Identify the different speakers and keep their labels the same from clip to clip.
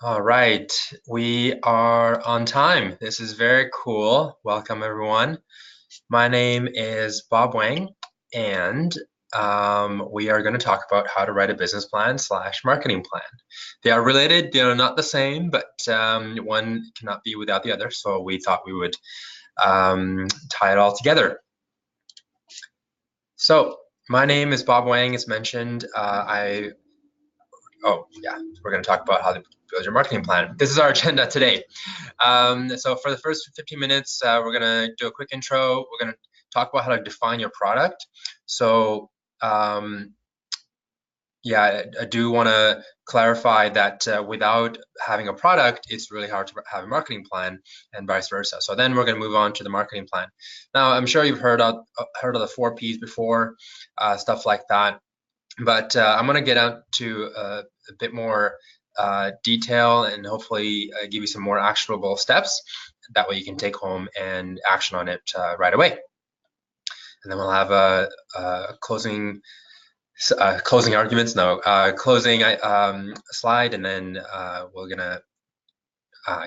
Speaker 1: All right, we are on time. This is very cool. Welcome, everyone. My name is Bob Wang, and we are going to talk about how to write a business plan slash marketing plan. They are related, they are not the same, but one cannot be without the other. So we thought we would tie it all together. So my name is Bob Wang, as mentioned. Oh, yeah, we're going to talk about how to build your marketing plan. This is our agenda today. So for the first 15 minutes, we're going to do a quick intro. We're going to talk about how to define your product. So yeah, I do want to clarify that without having a product, it's really hard to have a marketing plan and vice versa. So then we're going to move on to the marketing plan. Now, I'm sure you've heard of the 4 Ps before, stuff like that. But I'm going to get out to a bit more detail and hopefully give you some more actionable steps. That way you can take home and action on it right away. And then we'll have a closing arguments, closing slide, and then we're going to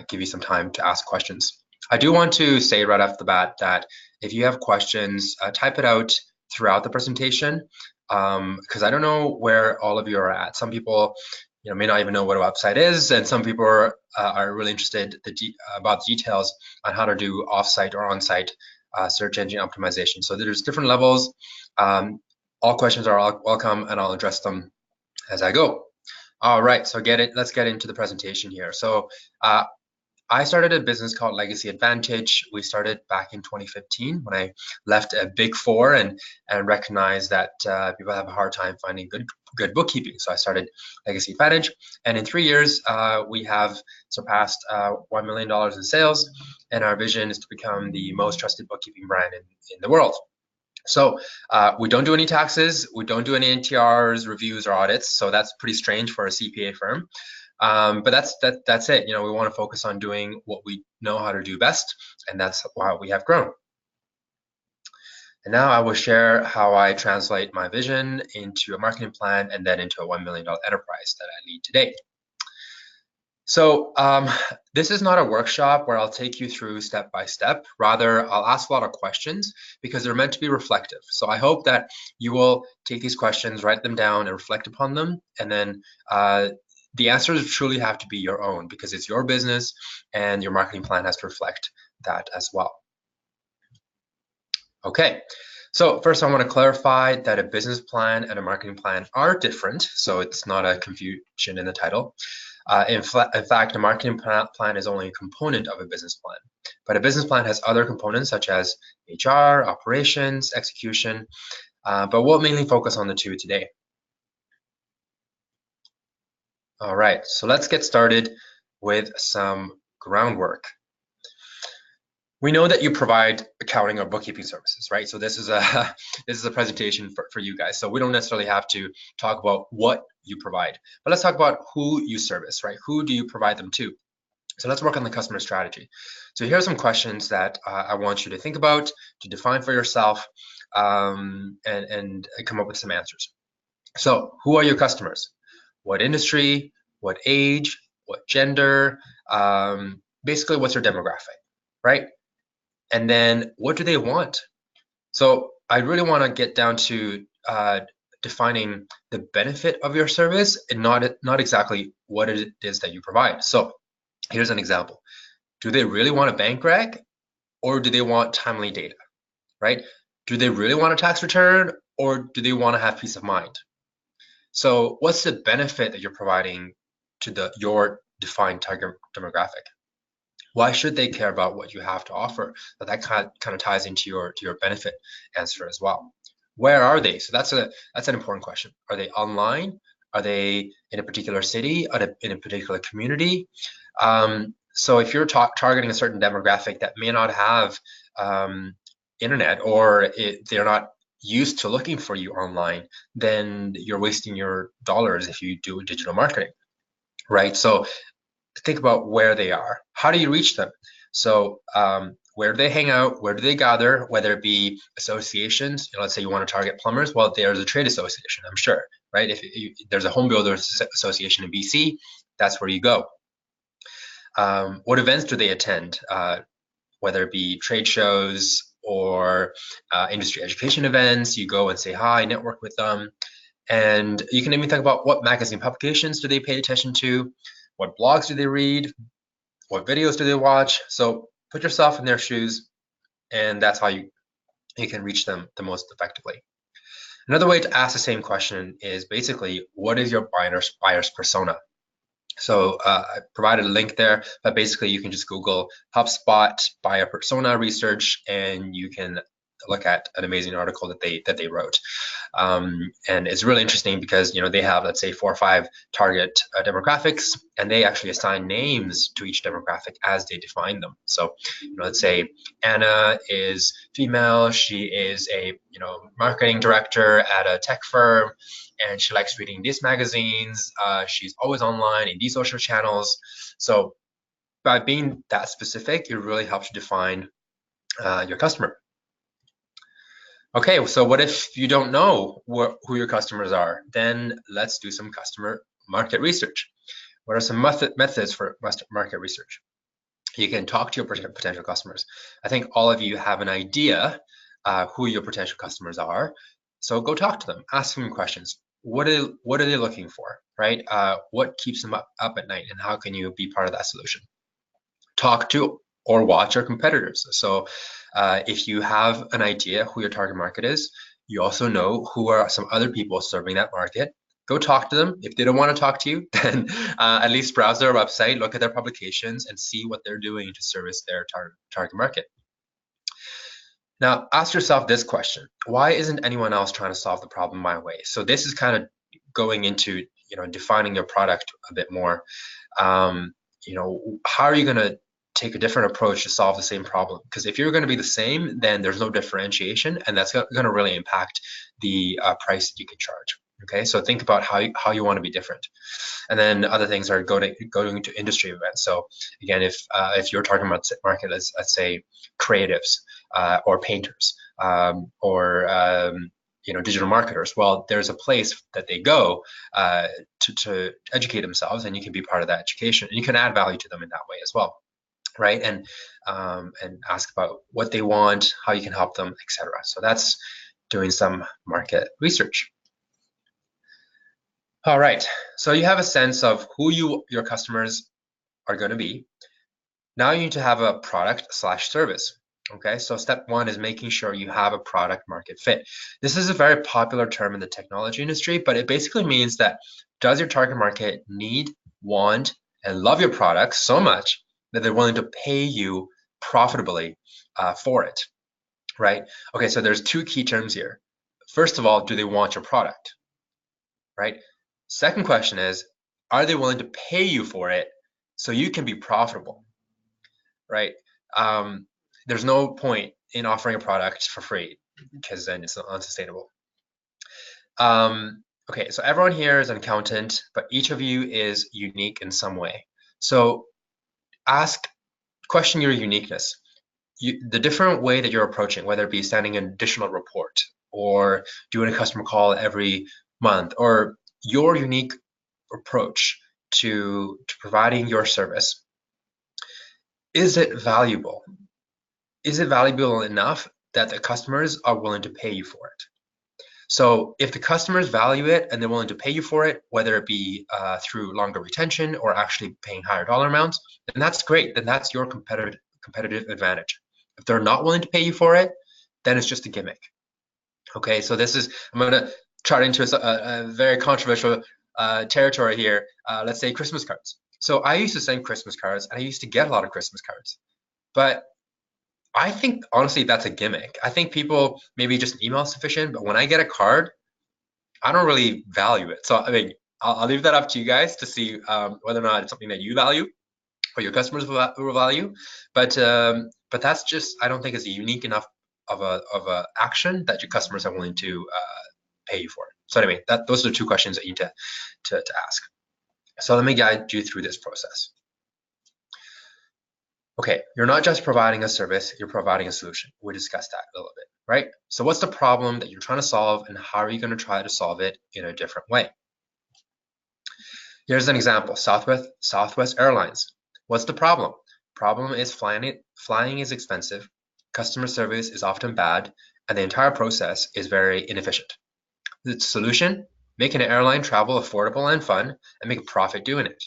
Speaker 1: give you some time to ask questions. I do want to say right off the bat that if you have questions, type it out throughout the presentation, because I don't know where all of you are at. Some people may not even know what a website is, and some people are really interested about the details on how to do offsite or on-site search engine optimization. So there's different levels. All questions are welcome, and I'll address them as I go. All right, so let's get into the presentation here. So I started a business called Legacy Advantage. We started back in 2015 when I left a Big Four and recognized that people have a hard time finding good bookkeeping. So I started Legacy Advantage, and in 3 years we have surpassed $1 million in sales, and our vision is to become the most trusted bookkeeping brand in the world. So we don't do any taxes, we don't do any NTRs, reviews, or audits. So that's pretty strange for a CPA firm. But that's it. We want to focus on doing what we know how to do best, and that's why we have grown. And now I will share how I translate my vision into a marketing plan and then into a $1 million enterprise that I lead today. So this is not a workshop where I'll take you through step by step. Rather, I'll ask a lot of questions because they're meant to be reflective. So I hope that you will take these questions, write them down, and reflect upon them, and then the answers truly have to be your own because it's your business and your marketing plan has to reflect that as well. Okay, so first I want to clarify that a business plan and a marketing plan are different, so it's not a confusion in the title. In fact, a marketing plan is only a component of a business plan, but a business plan has other components such as HR, operations, execution, but we'll mainly focus on the two today. All right, so let's get started with some groundwork. We know that you provide accounting or bookkeeping services, right? So this is a presentation for you guys. So we don't necessarily have to talk about what you provide, but let's talk about who you service, right? Who do you provide them to? So let's work on the customer strategy. So here are some questions that I want you to think about, to define for yourself, and come up with some answers. So who are your customers? What industry? What age? What gender? Basically, what's your demographic, right? And then what do they want? So I really want to get down to defining the benefit of your service and not exactly what it is that you provide. So here's an example. Do they really want a bank rec or do they want timely data, right? Do they really want a tax return or do they want to have peace of mind? So what's the benefit that you're providing to your defined target demographic? Why should they care about what you have to offer? That kind of ties into your benefit answer as well. Where are they? So that's an important question. Are they online? Are they in a particular city? Are they in a particular community? So if you're targeting a certain demographic that may not have internet or they're not used to looking for you online, then you're wasting your dollars if you do digital marketing, right? So think about where they are. How do you reach them? So where do they hang out? Where do they gather? Whether it be associations, let's say you want to target plumbers. Well, there's a trade association, I'm sure, right? If there's a home builders association in BC, that's where you go. What events do they attend? Whether it be trade shows or industry education events, you go and say hi, network with them. And you can even think about what magazine publications do they pay attention to, what blogs do they read, what videos do they watch. So put yourself in their shoes, and that's how you can reach them the most effectively. Another way to ask the same question is basically, what is your buyer's persona? So I provided a link there, but basically you can just Google HubSpot buyer persona research, and you can look at an amazing article that they wrote. And it's really interesting because they have, let's say, 4 or 5 target demographics, and they actually assign names to each demographic as they define them. So let's say Anna is female, she is a marketing director at a tech firm, and she likes reading these magazines. She's always online in these social channels. So by being that specific, it really helps you define your customer. Okay, so what if you don't know who your customers are? Then let's do some customer market research. What are some methods for market research? You can talk to your potential customers. I think all of you have an idea who your potential customers are. So go talk to them, ask them questions. What are they looking for, right? What keeps them up at night, and how can you be part of that solution? Talk to or watch your competitors. So if you have an idea who your target market is, you also know who are some other people serving that market. Go talk to them. If they don't want to talk to you, then at least browse their website, look at their publications, and see what they're doing to service their target market. Now, ask yourself this question: why isn't anyone else trying to solve the problem my way? So this is kind of going into defining your product a bit more. How are you going to take a different approach to solve the same problem? Because if you're going to be the same, then there's no differentiation, and that's going to really impact the price that you can charge. Okay, so think about how you want to be different. And then other things are going to industry events. So again, if you're talking about market, let's say creatives or painters or digital marketers, well, there's a place that they go to educate themselves, and you can be part of that education, and you can add value to them in that way as well, right? And ask about what they want, how you can help them, etc. So that's doing some market research. All right, so you have a sense of who your customers are going to be. Now you need to have a product/service. Okay, so step 1 is making sure you have a product market fit. This is a very popular term in the technology industry, but it basically means that does your target market need, want, and love your product so much that they're willing to pay you profitably for it, right? Okay, so there's 2 key terms here. First of all, do they want your product, right? Second question is, are they willing to pay you for it so you can be profitable, right? There's no point in offering a product for free, because then it's unsustainable. Okay, so everyone here is an accountant, but each of you is unique in some way. So question your uniqueness. The different way that you're approaching, whether it be sending an additional report or doing a customer call every month, or your unique approach to providing your service. Is it valuable? Is it valuable enough that the customers are willing to pay you for it? So if the customers value it and they're willing to pay you for it, whether it be through longer retention or actually paying higher dollar amounts, then that's great. Then that's your competitive advantage. If they're not willing to pay you for it, then it's just a gimmick. Okay, so I'm going to chart into a very controversial territory here. Let's say Christmas cards. So I used to send Christmas cards, and I used to get a lot of Christmas cards. But I think, honestly, that's a gimmick. I think people, maybe just an email is sufficient, but when I get a card, I don't really value it. So, I mean, I'll leave that up to you guys to see whether or not it's something that you value or your customers will value. But that's just, I don't think it's unique enough of a action that your customers are willing to pay you for it. So anyway, those are the 2 questions that you need to ask. So let me guide you through this process. Okay, you're not just providing a service, you're providing a solution. We discussed that a little bit, right? So what's the problem that you're trying to solve, and how are you going to try to solve it in a different way? Here's an example: Southwest Airlines. What's the problem? Problem is flying is expensive, customer service is often bad, and the entire process is very inefficient. The solution? Make an airline travel affordable and fun and make a profit doing it.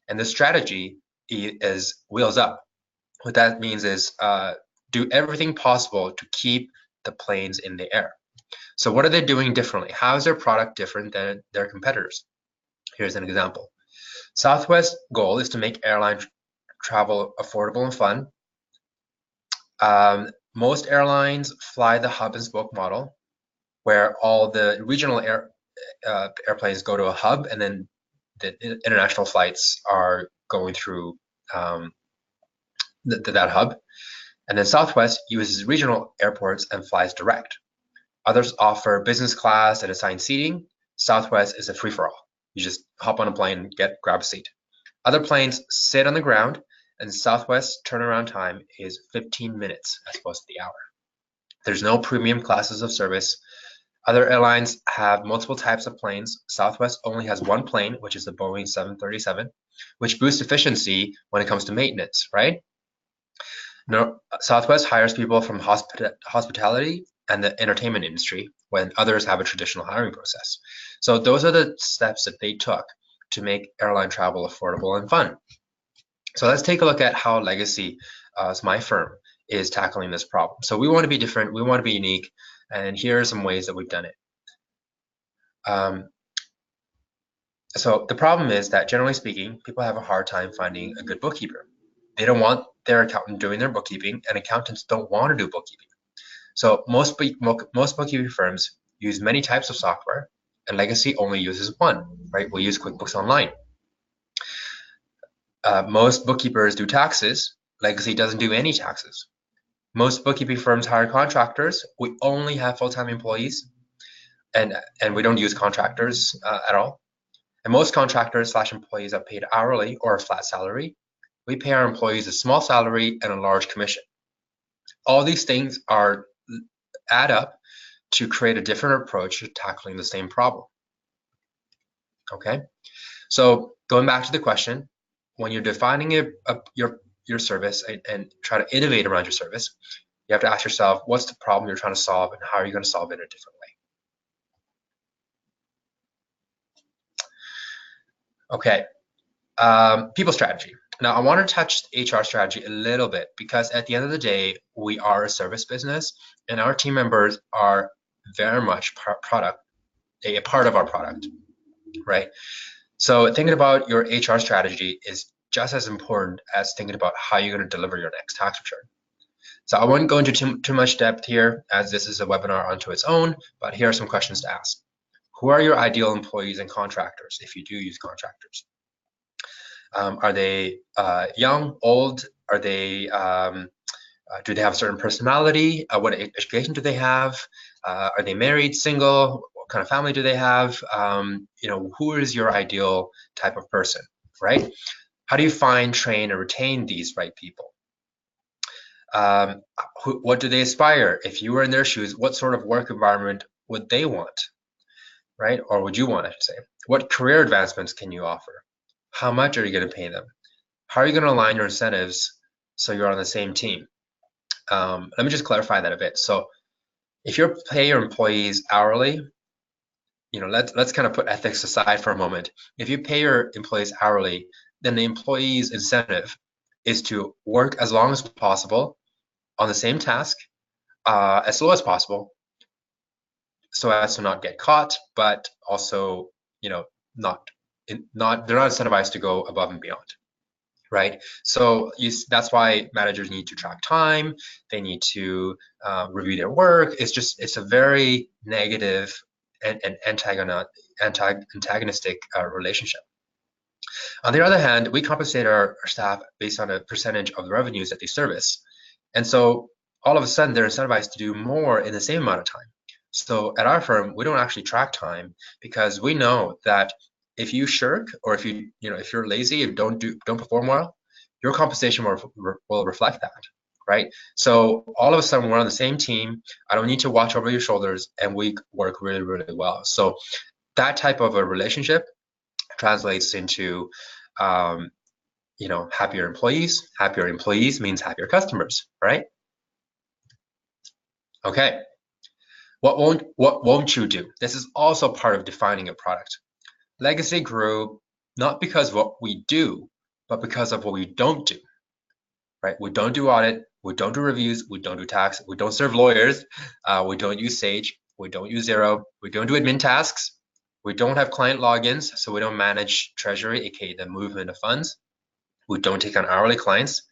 Speaker 1: And the strategy is wheels up. What that means is do everything possible to keep the planes in the air. So what are they doing differently? How is their product different than their competitors? Here's an example. Southwest's goal is to make airline travel affordable and fun. Most airlines fly the hub and spoke model, where all the regional airplanes go to a hub, and then the international flights are going through that hub. And then Southwest uses regional airports and flies direct. Others offer business class and assigned seating. Southwest is a free-for-all. You just hop on a plane, grab a seat. Other planes sit on the ground, and Southwest turnaround time is 15 minutes as opposed to the hour. There's no premium classes of service. Other airlines have multiple types of planes. Southwest only has one plane, which is the Boeing 737, which boosts efficiency when it comes to maintenance, right? No, Southwest hires people from hospitality and the entertainment industry when others have a traditional hiring process. So those are the steps that they took to make airline travel affordable and fun. So let's take a look at how Legacy, as my firm, is tackling this problem. So we want to be different, we want to be unique, and here are some ways that we've done it. So the problem is that generally speaking, people have a hard time finding a good bookkeeper. They don't want their accountant doing their bookkeeping, and accountants don't want to do bookkeeping. So most bookkeeping firms use many types of software, and Legacy only uses one, right? We use QuickBooks Online. Most bookkeepers do taxes. Legacy doesn't do any taxes. Most bookkeeping firms hire contractors. We only have full-time employees, and we don't use contractors at all. And most contractors / employees are paid hourly or a flat salary. We pay our employees a small salary and a large commission. All these things add up to create a different approach to tackling the same problem. Okay, so going back to the question, when you're defining your service and try to innovate around your service, you have to ask yourself, what's the problem you're trying to solve, and how are you going to solve it in a different way? Okay, people strategy. Now, I want to touch HR strategy a little bit because at the end of the day, we are a service business, and our team members are very much a part of our product, right? So thinking about your HR strategy is just as important as thinking about how you're going to deliver your next tax return. So I won't go into too much depth here, as this is a webinar unto its own, but here are some questions to ask. Who are your ideal employees and contractors, if you do use contractors? Are they young, old? Are they do they have a certain personality? What education do they have? Are they married, single? What kind of family do they have? Who is your ideal type of person, right? How do you find, train, and retain these right people? What do they aspire? If you were in their shoes, what sort of work environment would they want, right? Or would you want, I should say? What career advancements can you offer? How much are you going to pay them? How are you going to align your incentives so you're on the same team? Let me just clarify that a bit. So if you pay your employees hourly, let's kind of put ethics aside for a moment. If you pay your employees hourly, then the employee's incentive is to work as long as possible on the same task, as slow as possible, so as to not get caught, but also, they're not incentivized to go above and beyond, right? So that's why managers need to track time. They need to review their work. It's a very negative and antagonistic relationship. On the other hand, we compensate our staff based on a percentage of the revenues that they service. And so all of a sudden they're incentivized to do more in the same amount of time. So at our firm, we don't actually track time because we know that if you shirk, or if you're lazy, if don't perform well, your compensation will reflect that, right? So all of a sudden we're on the same team. I don't need to watch over your shoulders, and we work really, really well. So that type of a relationship translates into happier employees. Happier employees means happier customers, right? Okay. What won't you do? This is also part of defining a product. Legacy grew not because of what we do, but because of what we don't do, right? We don't do audit, we don't do reviews, we don't do tax, we don't serve lawyers, we don't use Sage, we don't use Xero, we don't do admin tasks, we don't have client logins, so we don't manage treasury, aka the movement of funds. We don't take on hourly clients.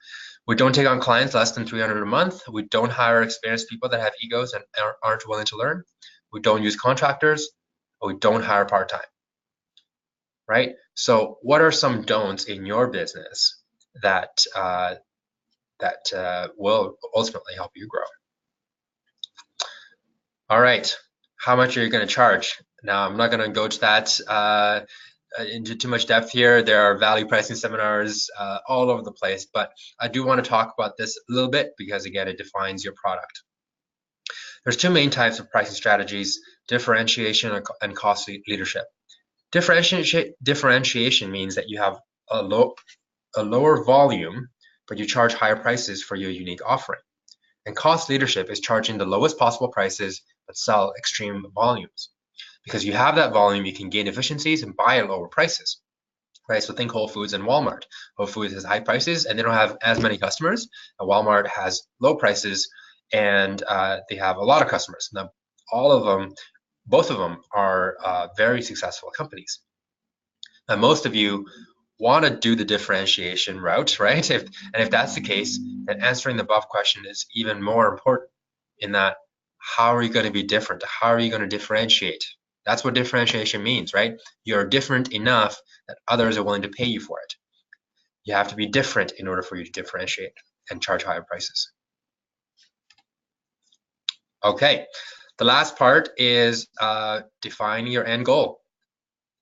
Speaker 1: We don't take on clients less than 300 a month. We don't hire experienced people that have egos and aren't willing to learn. We don't use contractors. We don't hire part-time, right? So what are some don'ts in your business that will ultimately help you grow? All right, how much are you going to charge? Now, I'm not going to go to that into too much depth here. There are value pricing seminars all over the place, but I do want to talk about this a little bit because, again, it defines your product. There's two main types of pricing strategies: differentiation and cost leadership. Differentiation means that you have a lower volume, but you charge higher prices for your unique offering. And cost leadership is charging the lowest possible prices but sell extreme volumes. Because you have that volume, you can gain efficiencies and buy at lower prices, right? So think Whole Foods and Walmart. Whole Foods has high prices and they don't have as many customers. And Walmart has low prices and they have a lot of customers. Now, both of them are very successful companies. Now, most of you want to do the differentiation route, right? And if that's the case, then answering the above question is even more important in that how are you going to be different? How are you going to differentiate? That's what differentiation means, right? You're different enough that others are willing to pay you for it. You have to be different in order for you to differentiate and charge higher prices. Okay, the last part is defining your end goal.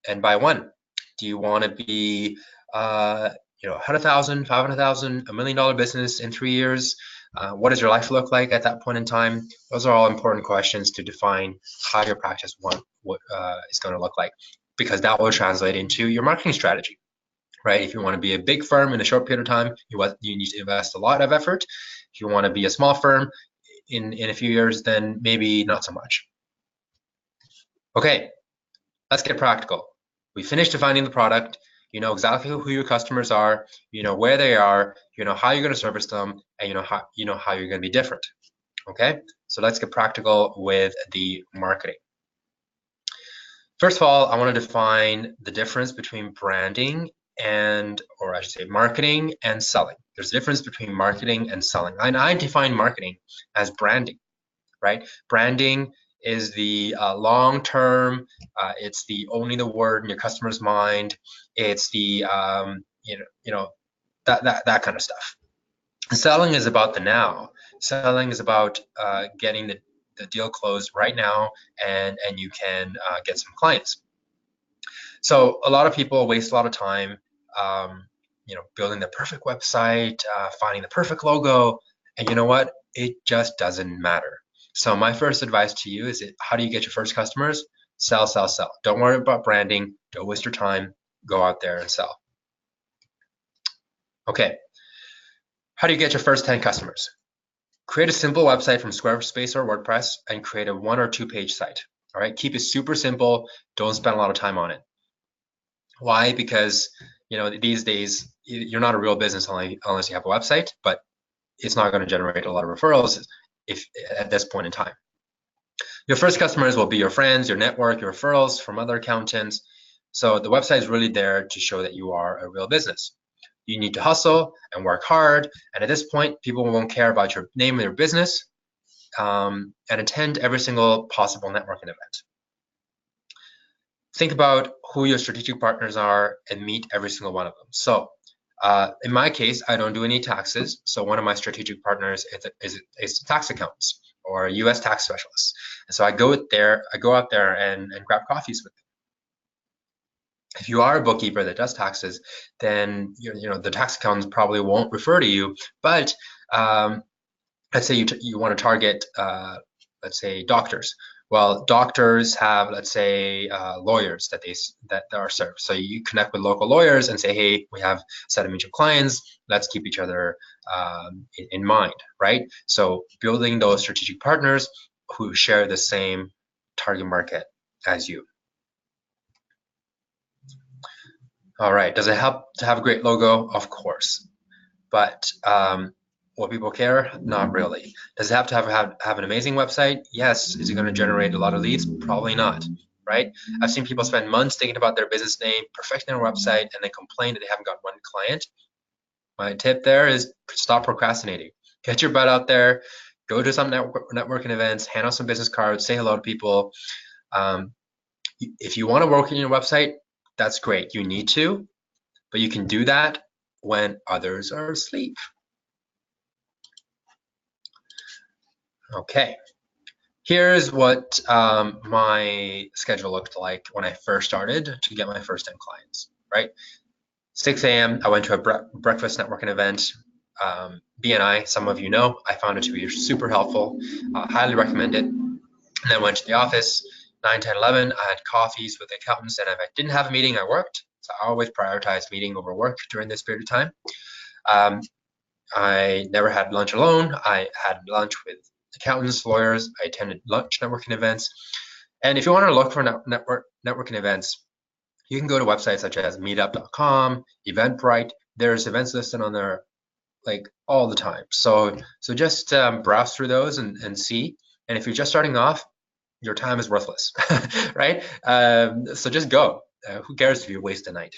Speaker 1: And by when? Do you want to be 100,000, 500,000, $1 million business in 3 years? What does your life look like at that point in time? Those are all important questions to define how your practice is going to look like, because that will translate into your marketing strategy, right? If you want to be a big firm in a short period of time, you need to invest a lot of effort. If you want to be a small firm in a few years, then maybe not so much. Okay, let's get practical. We finished defining the product. You know exactly who your customers are. You know where they are. You know how you're going to service them, and you know how you're going to be different. Okay, so let's get practical with the marketing. First of all, I want to define the difference between branding or I should say marketing and selling. There's a difference between marketing and selling. And I define marketing as branding, right? Branding is the long-term, it's owning the word in your customer's mind. It's the, that kind of stuff. Selling is about the now. Selling is about getting the deal closed right now, and you can get some clients. So a lot of people waste a lot of time, building the perfect website, finding the perfect logo, and you know what? It just doesn't matter. So my first advice to you is how do you get your first customers? Sell, sell, sell. Don't worry about branding. Don't waste your time. Go out there and sell. Okay. How do you get your first 10 customers? Create a simple website from Squarespace or WordPress and create a 1 or 2 page site. All right. Keep it super simple. Don't spend a lot of time on it. Why? Because these days you're not a real business unless you have a website, but it's not going to generate a lot of referrals if at this point in time. Your first customers will be your friends, your network, your referrals from other accountants. So the website is really there to show that you are a real business. You need to hustle and work hard. And at this point, people won't care about your name of your business, and attend every single possible networking event. Think about who your strategic partners are and meet every single one of them. So in my case, I don't do any taxes. So one of my strategic partners is tax accountants or US tax specialists. And so I go out there and grab coffees with them. If you are a bookkeeper that does taxes, then the tax accountants probably won't refer to you. But let's say you want to target, let's say doctors. Well, doctors have, let's say, lawyers that are served. So you connect with local lawyers and say, hey, we have a set of mutual clients. Let's keep each other in mind, right? So building those strategic partners who share the same target market as you. All right. Does it help to have a great logo? Of course. But will people care? Not really. Does it have to have an amazing website? Yes. Is it going to generate a lot of leads? Probably not, right? I've seen people spend months thinking about their business name, perfecting their website, and then complain that they haven't got one client. My tip there is stop procrastinating. Get your butt out there, go to some networking events, hand out some business cards, say hello to people. If you want to work on your website, that's great. You need to, but you can do that when others are asleep. Okay, here's what my schedule looked like when I first started to get my first 10 clients, right? 6 a.m., I went to a breakfast networking event. BNI, some of you know, I found it to be super helpful. Highly recommend it. And then went to the office, 9, 10, 11. I had coffees with accountants, and if I didn't have a meeting, I worked. So I always prioritized meeting over work during this period of time. I never had lunch alone. I had lunch with accountants, lawyers. I attended lunch networking events. And if you want to look for networking events, you can go to websites such as meetup.com, Eventbrite. There's events listed on there like all the time. So just browse through those and see. And if you're just starting off, your time is worthless, right? So just go. Who cares if you waste a night?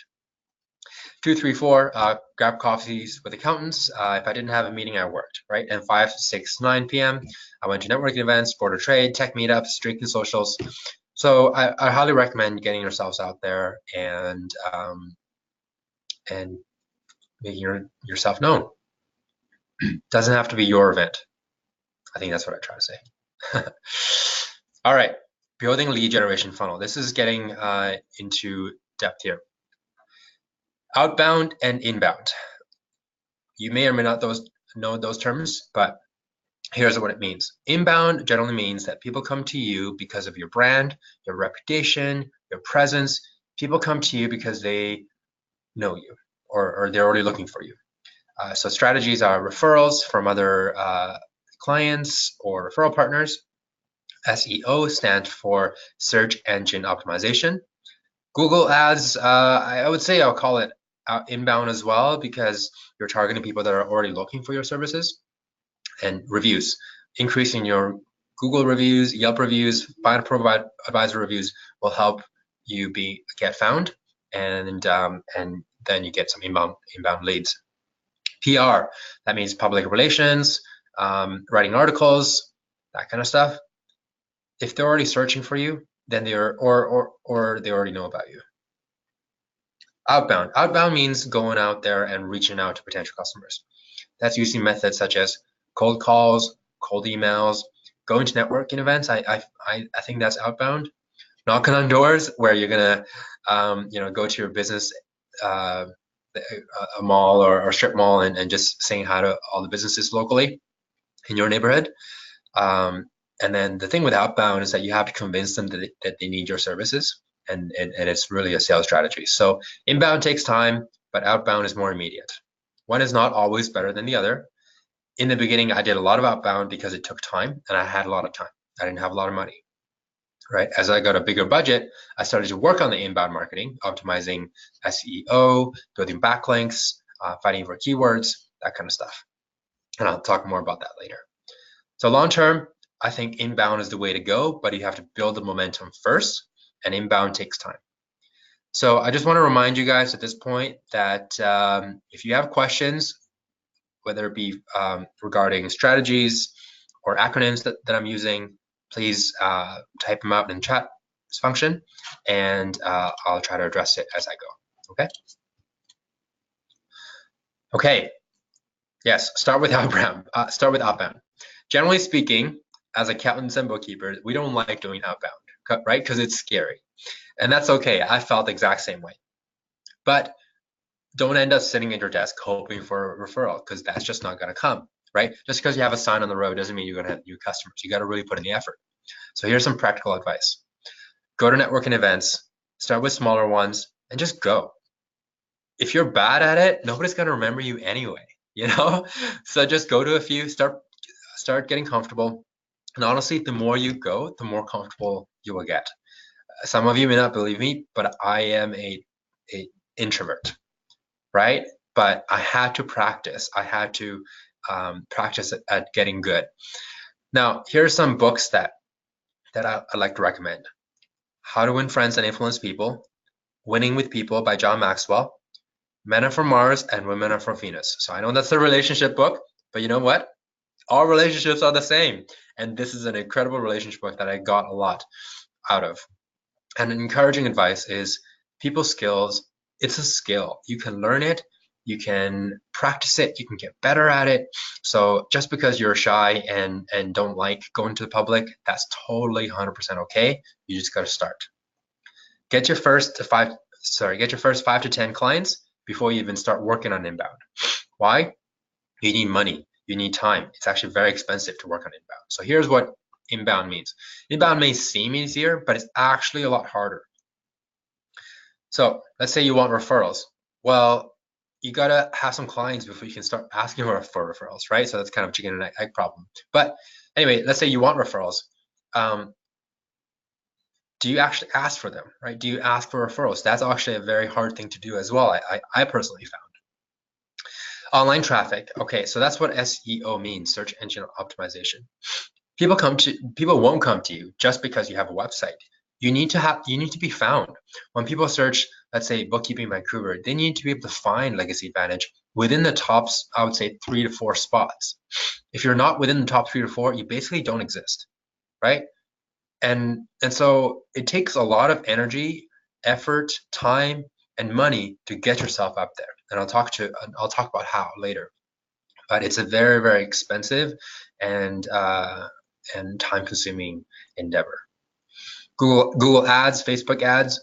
Speaker 1: 2, 3, 4, grab coffees with accountants. If I didn't have a meeting, I worked, right? And 5, 6, 9 p.m., I went to networking events, border trade, tech meetups, drinking socials. So I highly recommend getting yourselves out there and making yourself known. Doesn't have to be your event. I think that's what I try to say. All right, building lead generation funnel. This is getting into depth here. Outbound and inbound. You may or may not know those terms, but here's what it means. Inbound generally means that people come to you because of your brand, your reputation, your presence. People come to you because they know you or they're already looking for you. So strategies are referrals from other clients or referral partners. SEO stands for search engine optimization. Google ads, I would say I'll call it inbound as well because you're targeting people that are already looking for your services. And reviews, increasing your Google reviews, Yelp reviews, Find a Pro Advisor reviews will help you get found, and then you get some inbound leads. PR, that means public relations, writing articles, that kind of stuff. If they're already searching for you, then they're or they already know about you. Outbound means going out there and reaching out to potential customers. That's using methods such as cold calls, cold emails, going to networking events. I think that's outbound. Knocking on doors where you're gonna go to your business, a mall or strip mall and just saying hi to all the businesses locally in your neighborhood. And then the thing with outbound is that you have to convince them that they need your services, and it's really a sales strategy. So inbound takes time, but outbound is more immediate. One is not always better than the other. In the beginning, I did a lot of outbound because it took time and I had a lot of time. I didn't have a lot of money, right? As I got a bigger budget, I started to work on the inbound marketing, optimizing SEO, building backlinks, fighting for keywords, that kind of stuff. And I'll talk more about that later. So long term, I think inbound is the way to go, but you have to build the momentum first, and inbound takes time. So I just want to remind you guys at this point that if you have questions, whether it be regarding strategies or acronyms that I'm using, please type them out in the chat function, and I'll try to address it as I go, okay? Okay, yes, start with outbound. Generally speaking, as accountants and bookkeepers, we don't like doing outbound, right? Because it's scary. And that's okay. I felt the exact same way. But don't end up sitting at your desk hoping for a referral, because that's just not going to come, right? Just because you have a sign on the road doesn't mean you're going to have new customers. You got to really put in the effort. So here's some practical advice. Go to networking events, start with smaller ones, and just go. If you're bad at it, nobody's gonna remember you anyway, you know? So just go to a few, start getting comfortable. And honestly, the more you go, the more comfortable you will get. Some of you may not believe me, but I am a introvert, right? But I had to practice. I had to practice at getting good. Now, here are some books that I'd like to recommend. How to Win Friends and Influence People, Winning with People by John Maxwell, Men Are from Mars and Women Are from Venus. So I know that's a relationship book, but you know what? All relationships are the same. And this is an incredible relationship book that I got a lot out of. And encouraging advice is people skills, it's a skill. You can learn it, you can practice it, you can get better at it. So just because you're shy and don't like going to the public, that's totally 100% okay. You just got to start. Get your first 5 to 10 clients before you even start working on inbound. Why? You need money, you need time. It's actually very expensive to work on inbound. So here's what inbound means. Inbound may seem easier, but it's actually a lot harder. So let's say you want referrals. Well, you gotta have some clients before you can start asking for referrals, right? So that's kind of chicken and egg problem. But anyway, let's say you want referrals. Do you actually ask for them, right? Do you ask for referrals? That's actually a very hard thing to do as well. I personally found. Online traffic. Okay, so that's what SEO means, search engine optimization. People won't come to you just because you have a website. You need to be found. When people search, let's say bookkeeping Vancouver, they need to be able to find Legacy Advantage within the top, I would say 3 to 4 spots. If you're not within the top 3 to 4, you basically don't exist, right? And so it takes a lot of energy, effort, time, and money to get yourself up there. And I'll talk about how later. But it's a very, very expensive and time-consuming endeavor. Google Ads, Facebook ads.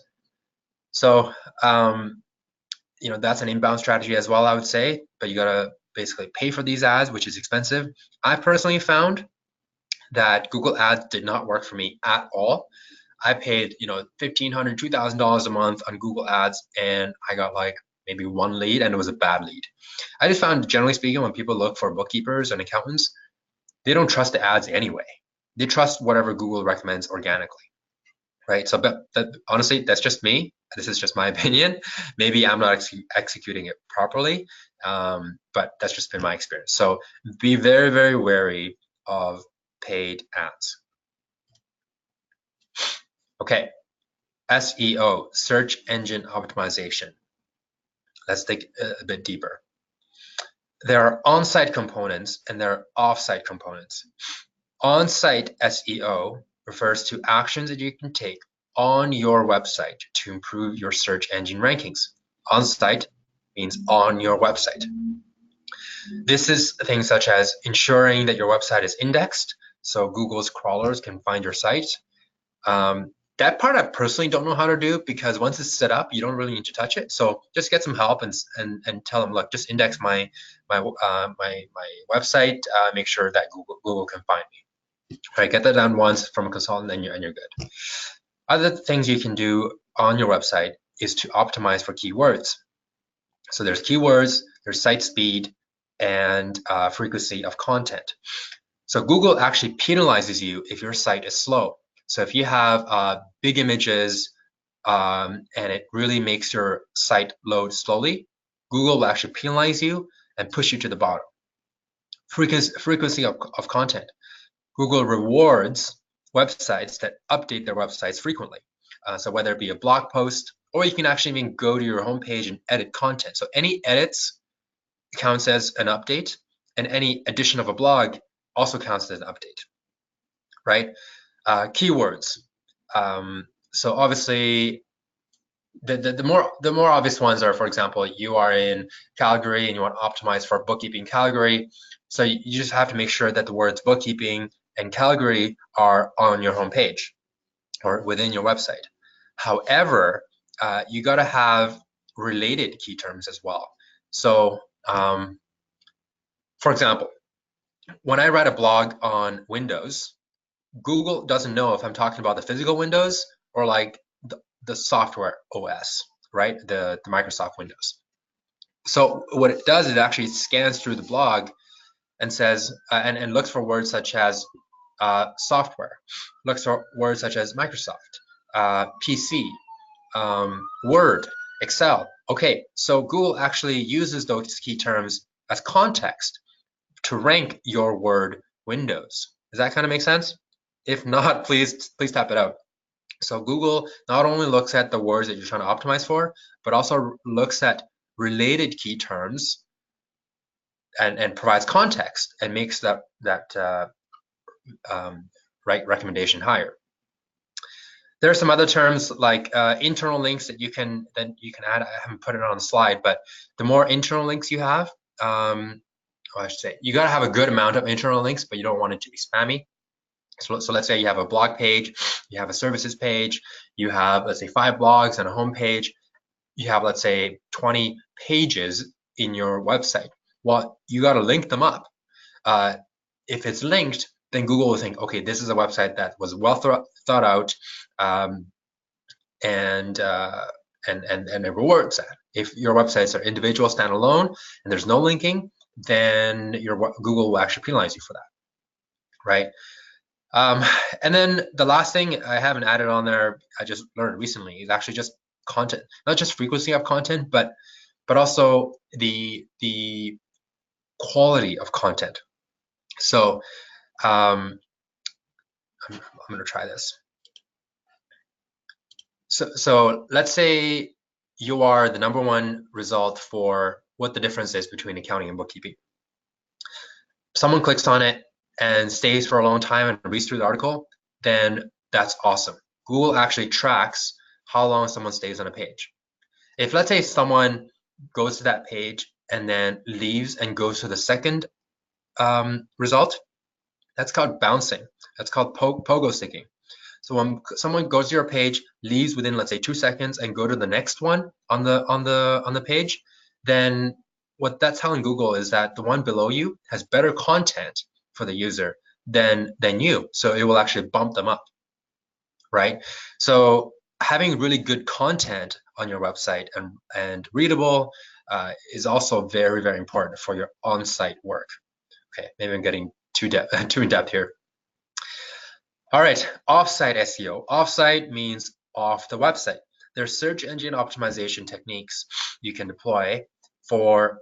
Speaker 1: So that's an inbound strategy as well, I would say. But you gotta basically pay for these ads, which is expensive. I personally found that Google Ads did not work for me at all. I paid $1,500, $2,000 a month on Google Ads, and I got like maybe one lead, and it was a bad lead. I just found, generally speaking, when people look for bookkeepers and accountants, they don't trust the ads anyway. They trust whatever Google recommends organically, right? So, but honestly, that's just me. This is just my opinion. Maybe I'm not executing it properly, but that's just been my experience. So be very, very wary of paid ads. Okay, SEO, search engine optimization. Let's dig a bit deeper. There are on-site components and there are off-site components. On-site SEO refers to actions that you can take on your website to improve your search engine rankings. On-site means on your website. This is things such as ensuring that your website is indexed so Google's crawlers can find your site. That part I personally don't know how to do because once it's set up, you don't really need to touch it. So just get some help and tell them, look, just index my website. Make sure that Google can find me. All right, get that done once from a consultant, and you're good. Other things you can do on your website is to optimize for keywords. So there's keywords, there's site speed, and frequency of content. So Google actually penalizes you if your site is slow. So if you have big images and it really makes your site load slowly, Google will actually penalize you and push you to the bottom. Frequency of content. Google rewards websites that update their websites frequently. So whether it be a blog post, or you can actually even go to your homepage and edit content. So any edits counts as an update, and any addition of a blog also counts as an update, right? Keywords. So obviously, the more obvious ones are, for example, you are in Calgary and you want to optimize for bookkeeping Calgary. So you just have to make sure that the words bookkeeping and Calgary are on your homepage or within your website. However, you got to have related key terms as well. So, for example, when I write a blog on Windows, Google doesn't know if I'm talking about the physical Windows or like the software OS, right? The Microsoft Windows. So what it does is it actually scans through the blog and says and looks for words such as software, looks for words such as Microsoft, PC, Word, Excel. Okay, so Google actually uses those key terms as context to rank your word windows. Does that kind of make sense? If not, please tap it out. So Google not only looks at the words that you're trying to optimize for, but also looks at related key terms and provides context and makes that right recommendation higher. There are some other terms like internal links that you can add. I haven't put it on the slide, but the more internal links you have, well, I should say, you got to have a good amount of internal links, but you don't want it to be spammy. So let's say you have a blog page, you have a services page, you have, let's say, 5 blogs and a home page. You have, let's say, 20 pages in your website. Well, you got to link them up. If it's linked, then Google will think, okay, this is a website that was well thought out, and it rewards that. If your websites are individual, standalone, and there's no linking, then Google will actually penalize you for that, right? And then the last thing I haven't added on there, I just learned recently, is actually just content, not just frequency of content, but also the quality of content. So I'm going to try this. So let's say you are the #1 result for what the difference is between accounting and bookkeeping. Someone clicks on it and stays for a long time and reads through the article, then that's awesome. Google actually tracks how long someone stays on a page. If, let's say, someone goes to that page and then leaves and goes to the second result, that's called bouncing. That's called pogo sticking. So when someone goes to your page, leaves within, let's say, 2 seconds, and go to the next one on the page, then what that's telling Google is that the one below you has better content for the user than you. So it will actually bump them up, right? So having really good content on your website and readable is also very, very important for your on-site work. Okay, maybe I'm getting too in depth here. All right, off-site SEO. Off-site means off the website. There's search engine optimization techniques you can deploy to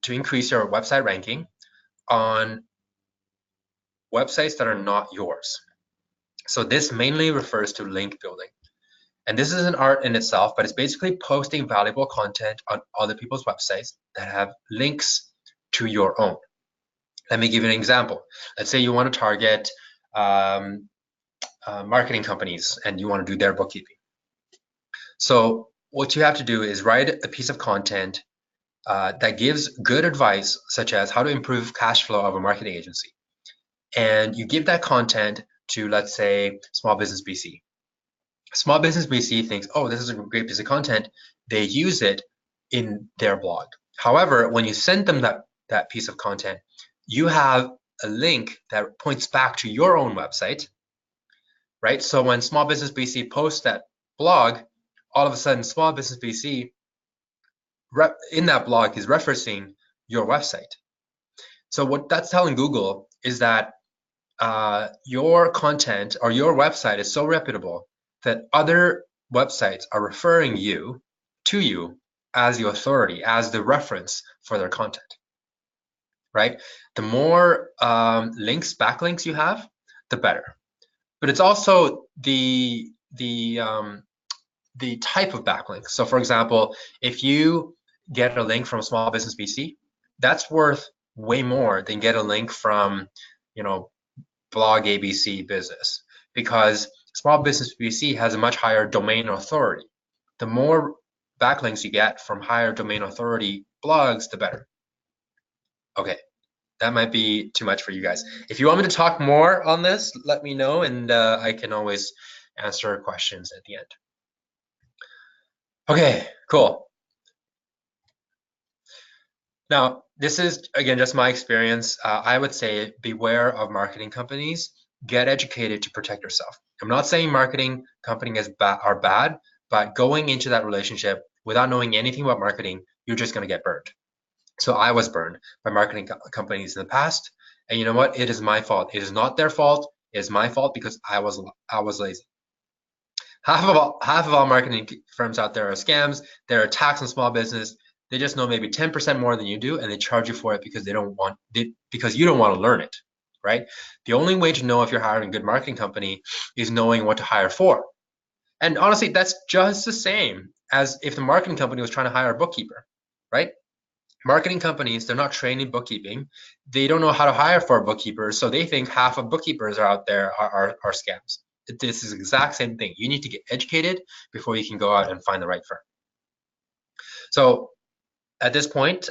Speaker 1: increase your website ranking on websites that are not yours. So this mainly refers to link building. And this is an art in itself, but it's basically posting valuable content on other people's websites that have links to your own. Let me give you an example. Let's say you want to target marketing companies and you want to do their bookkeeping. So what you have to do is write a piece of content that gives good advice, such as how to improve cash flow of a marketing agency. And you give that content to, let's say, Small Business BC. Small Business BC thinks, oh, this is a great piece of content. They use it in their blog. However, when you send them that piece of content, you have a link that points back to your own website, right? So when Small Business BC posts that blog, all of a sudden Small Business BC in that blog is referencing your website. So what that's telling Google is that your content or your website is so reputable that other websites are referring to you as the authority, as the reference for their content, right? The more backlinks you have, the better. But it's also the type of backlink. So for example, if you get a link from Small Business BC, that's worth way more than get a link from, blog ABC business, because Small Business BC has a much higher domain authority. The more backlinks you get from higher domain authority blogs, the better. Okay, that might be too much for you guys. If you want me to talk more on this, let me know, and I can always answer questions at the end. Okay, cool. Now, this is, again, just my experience. I would say beware of marketing companies get educated to protect yourself. I'm not saying marketing companies are bad, but going into that relationship without knowing anything about marketing, you're just going to get burned. So I was burned by marketing companies in the past, and you know what? It is my fault. It is not their fault. It is my fault because I was lazy. Half of all marketing firms out there are scams. They're attacks on small business. They just know maybe 10% more than you do, and they charge you for it because because you don't want to learn it, right? The only way to know if you're hiring a good marketing company is knowing what to hire for. And honestly, that's just the same as if the marketing company was trying to hire a bookkeeper, right? Marketing companies, they're not trained in bookkeeping. They don't know how to hire for a bookkeeper, so they think half of bookkeepers are out there are scams. This is the exact same thing. You need to get educated before you can go out and find the right firm. So at this point,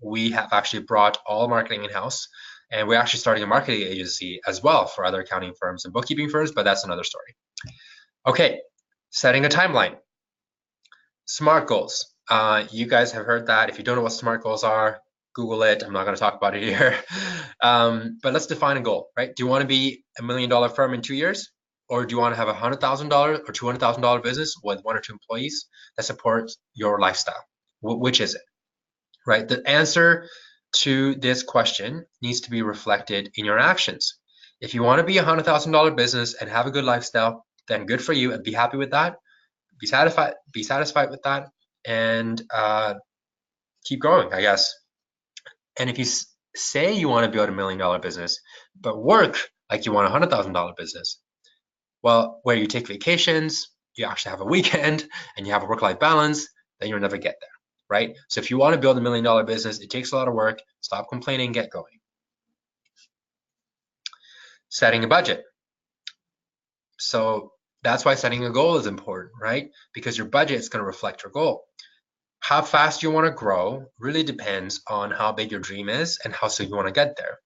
Speaker 1: we have actually brought all marketing in-house, and we're actually starting a marketing agency as well for other accounting firms and bookkeeping firms, but that's another story. Okay, setting a timeline. SMART goals. You guys have heard that. If you don't know what SMART goals are, Google it. I'm not going to talk about it here. But let's define a goal, right? Do you want to be $1 million firm in 2 years? Or do you want to have a $100,000 or $200,000 business with 1 or 2 employees that supports your lifestyle? Which is it, right? The answer to this question needs to be reflected in your actions. If you want to be a $100,000 business and have a good lifestyle, then good for you and be happy with that. Be satisfied with that, and keep growing, I guess. And if you say you want to build $1 million business, but work like you want a $100,000 business, well, where you take vacations, you actually have a weekend, and you have a work-life balance, then you'll never get there, right? So if you want to build $1 million business, it takes a lot of work. Stop complaining, get going. Setting a budget. So that's why setting a goal is important, right? Because your budget is going to reflect your goal. How fast you want to grow really depends on how big your dream is and how soon you want to get there.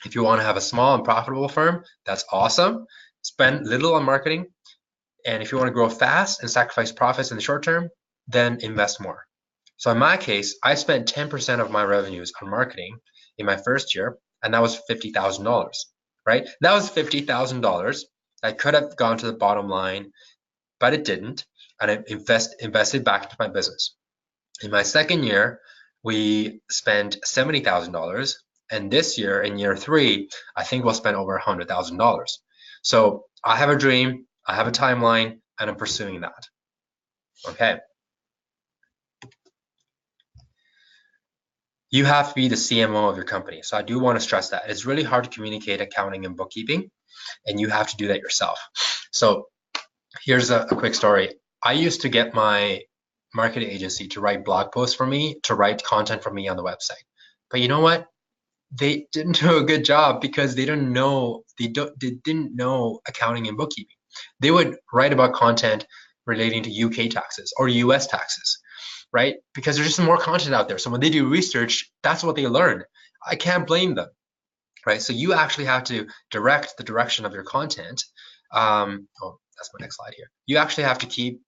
Speaker 1: If you want to have a small and profitable firm, that's awesome. Spend little on marketing. And if you want to grow fast and sacrifice profits in the short term, then invest more. So in my case, I spent 10% of my revenues on marketing in my first year, and that was $50,000, right? That was $50,000 that could have gone to the bottom line, but it didn't, and I invested back into my business. In my second year, we spent $70,000, and this year, in year 3, I think we'll spend over $100,000. So I have a dream, I have a timeline, and I'm pursuing that. Okay. You have to be the CMO of your company. So I do want to stress that. It's really hard to communicate accounting and bookkeeping, and you have to do that yourself. So here's a quick story. I used to get my marketing agency to write blog posts for me, to write content for me on the website. But you know what? They didn't do a good job because they didn't know accounting and bookkeeping. They would write about content relating to UK taxes or US taxes, right? Because there's just more content out there. So when they do research, that's what they learn. I can't blame them, right? So you actually have to direct the direction of your content. Oh, that's my next slide here. You actually have to keep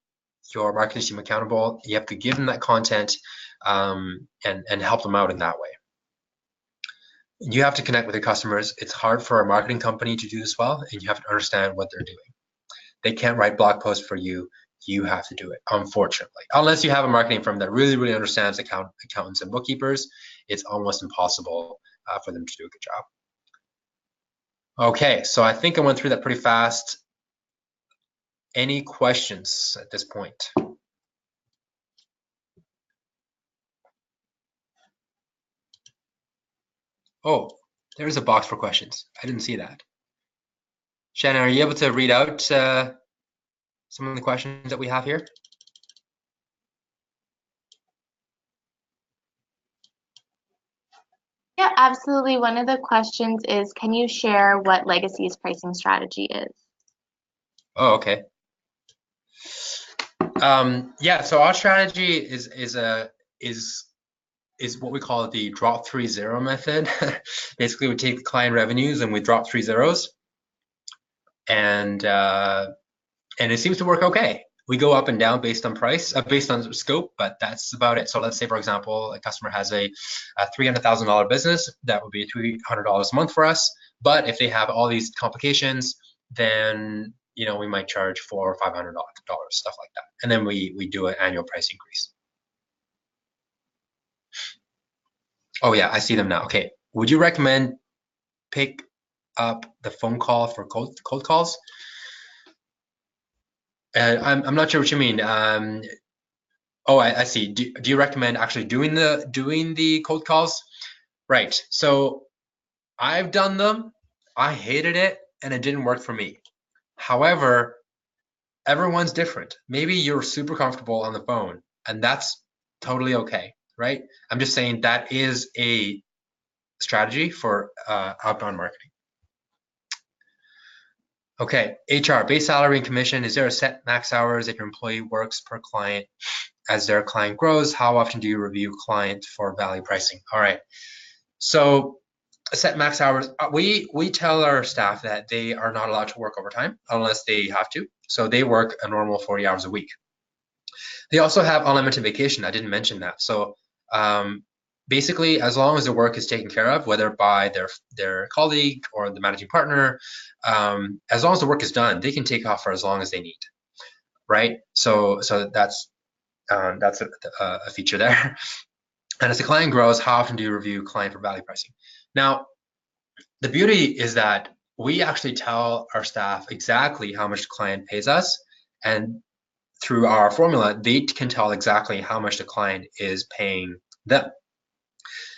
Speaker 1: your marketing team accountable. You have to give them that content and help them out in that way. You have to connect with your customers. It's hard for a marketing company to do this well, and you have to understand what they're doing. They can't write blog posts for you. You have to do it, unfortunately. Unless you have a marketing firm that really, really understands accountants and bookkeepers, it's almost impossible for them to do a good job. Okay, so I think I went through that pretty fast. Any questions at this point? Oh, there's a box for questions. I didn't see that. Shannon, are you able to read out some of the questions that we have here?
Speaker 2: Yeah, absolutely. One of the questions is, can you share what Legacy's pricing strategy is?
Speaker 1: Oh, okay. Yeah, so our strategy is what we call the drop 3 0 method. Basically, we take the client revenues and we drop 3 zeros, and it seems to work okay. We go up and down based on price, based on scope, but that's about it. So let's say, for example, a customer has a $300,000 business. That would be $300 a month for us. But if they have all these complications, then we might charge $400 or $500, stuff like that. And then we do an annual price increase. Oh yeah, I see them now. Okay, would you recommend pick up the phone call for cold calls? I'm not sure what you mean. Oh, I see. Do you recommend actually doing the cold calls? Right. So I've done them. I hated it, and it didn't work for me. However, everyone's different. Maybe you're super comfortable on the phone, and that's totally okay, right? I'm just saying that is a strategy for outbound marketing. Okay, HR, base salary and commission. Is there a set max hours if your employee works per client? As their client grows, how often do you review client for value pricing? All right, so set max hours. We tell our staff that they are not allowed to work overtime unless they have to. So they work a normal 40 hours a week. They also have unlimited vacation. I didn't mention that. So basically, as long as the work is taken care of, whether by their colleague or the managing partner, as long as the work is done, they can take off for as long as they need, right? So that's a feature there. And as the client grows, how often do you review client for value pricing? Now, the beauty is that we actually tell our staff exactly how much the client pays us, and through our formula, they can tell exactly how much the client is paying them.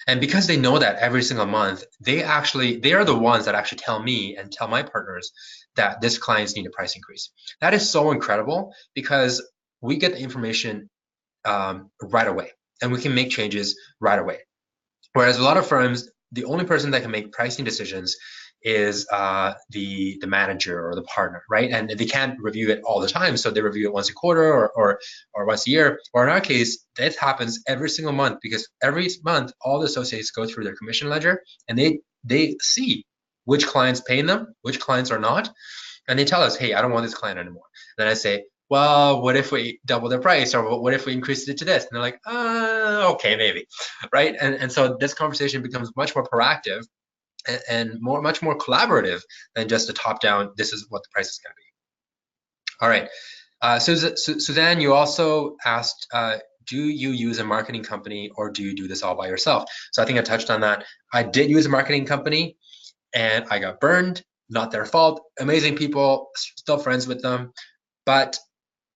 Speaker 1: And because they know that every single month, they are the ones that actually tell me and tell my partners that this clients need a price increase. That is so incredible because we get the information right away, and we can make changes right away. Whereas a lot of firms, the only person that can make pricing decisions is the manager or the partner, right? And they can't review it all the time, so they review it once a quarter or once a year. Or in our case, that happens every single month because every month all the associates go through their commission ledger and they see which clients paying them, which clients are not, and they tell us, hey, I don't want this client anymore. And then I say, well, what if we double the price, or what if we increased it to this? And they're like, okay, maybe, right? And so this conversation becomes much more proactive and much more collaborative than just a top-down, this is what the price is going to be. All right. Suzanne, you also asked, do you use a marketing company or do you do this all by yourself? So I think I touched on that. I did use a marketing company and I got burned. Not their fault. Amazing people, still friends with them, but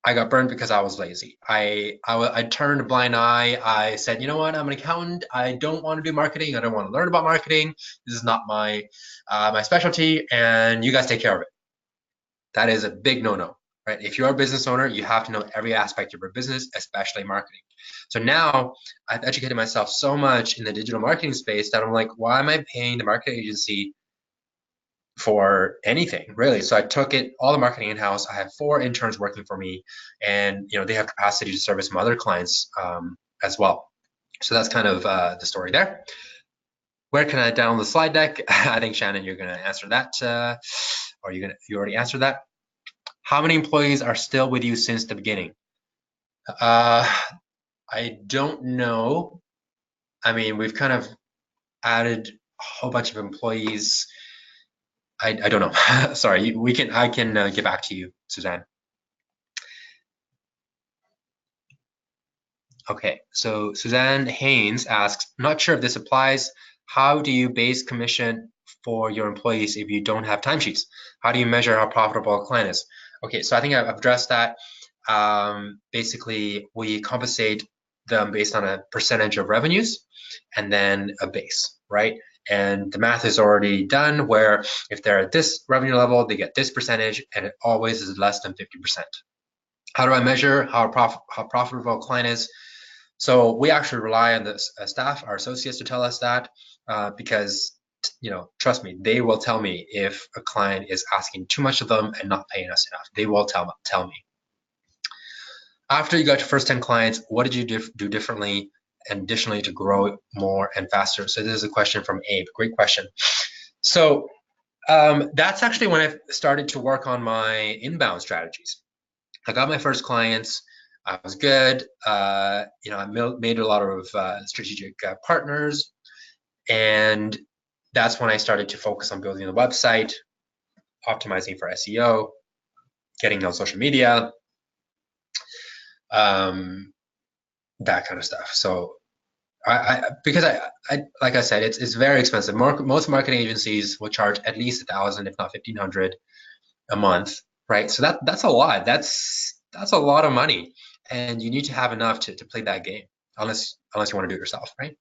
Speaker 1: I got burned because I was lazy. I turned a blind eye. I said, you know what? I'm an accountant. I don't want to do marketing. I don't want to learn about marketing. This is not my my specialty, and you guys take care of it. That is a big no-no, right? If you're a business owner, you have to know every aspect of your business, especially marketing. So now I've educated myself so much in the digital marketing space that I'm like, why am I paying the marketing agency for anything really? So I took it all the marketing in-house. I have 4 interns working for me, and they have capacity to service some other clients as well. So that's kind of the story there. Where can I download the slide deck? I think Shannon, you're going to answer that, or you already answered that. How many employees are still with you since the beginning? I don't know. I mean, we've kind of added a whole bunch of employees. I don't know. Sorry, I can get back to you, Suzanne. Okay, so Suzanne Haynes asks, not sure if this applies. How do you base commission for your employees if you don't have timesheets? How do you measure how profitable a client is? Okay, so I think I've addressed that. Basically, we compensate them based on a percentage of revenues and then a base, right? And the math is already done where if they're at this revenue level, they get this percentage, and it always is less than 50%. How do I measure how profitable a client is? So we actually rely on the staff, our associates, to tell us that because, trust me, they will tell me if a client is asking too much of them and not paying us enough. They will tell me. After you got your first 10 clients, what did you do differently and additionally to grow more and faster? So this is a question from Abe. Great question. So that's actually when I started to work on my inbound strategies. I got my first clients. I was good. I made a lot of strategic partners, and that's when I started to focus on building the website, optimizing for SEO, getting on social media, that kind of stuff. So because I like I said, it's very expensive. Most marketing agencies will charge at least 1,000, if not 1,500 a month, right? So that's a lot. That's a lot of money, and you need to have enough to play that game, unless you want to do it yourself, right?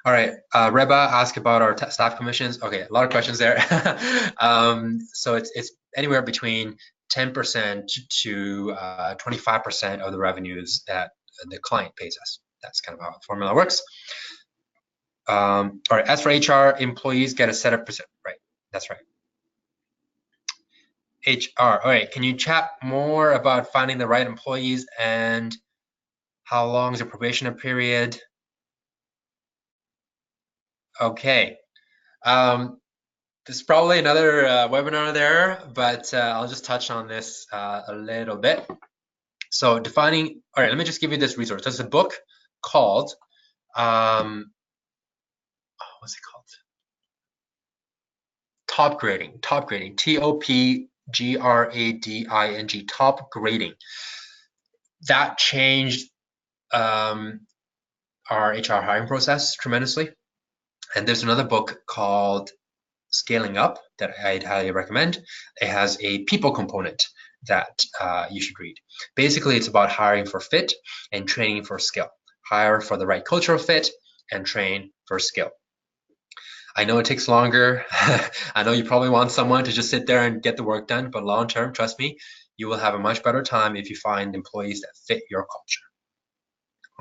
Speaker 1: All right, Reba asked about our staff commissions. Okay, a lot of questions there. So it's anywhere between 10% to 25% of the revenues that the client pays us. That's kind of how the formula works. All right, as for HR, employees get a set of percent. Right, that's right. HR, all right, can you chat more about finding the right employees and how long is the probation period? Okay. There's probably another webinar there, but I'll just touch on this a little bit. So defining, all right, let me just give you this resource. There's a book called, what's it called? Top Grading, TOPGRADING, Top Grading. That changed our HR hiring process tremendously. And there's another book called Scaling Up that I'd highly recommend. It has a people component that you should read. Basically, it's about hiring for fit and training for skill. Hire for the right cultural fit and train for skill. I know it takes longer. I know you probably want someone to just sit there and get the work done, but long term, trust me, you will have a much better time if you find employees that fit your culture.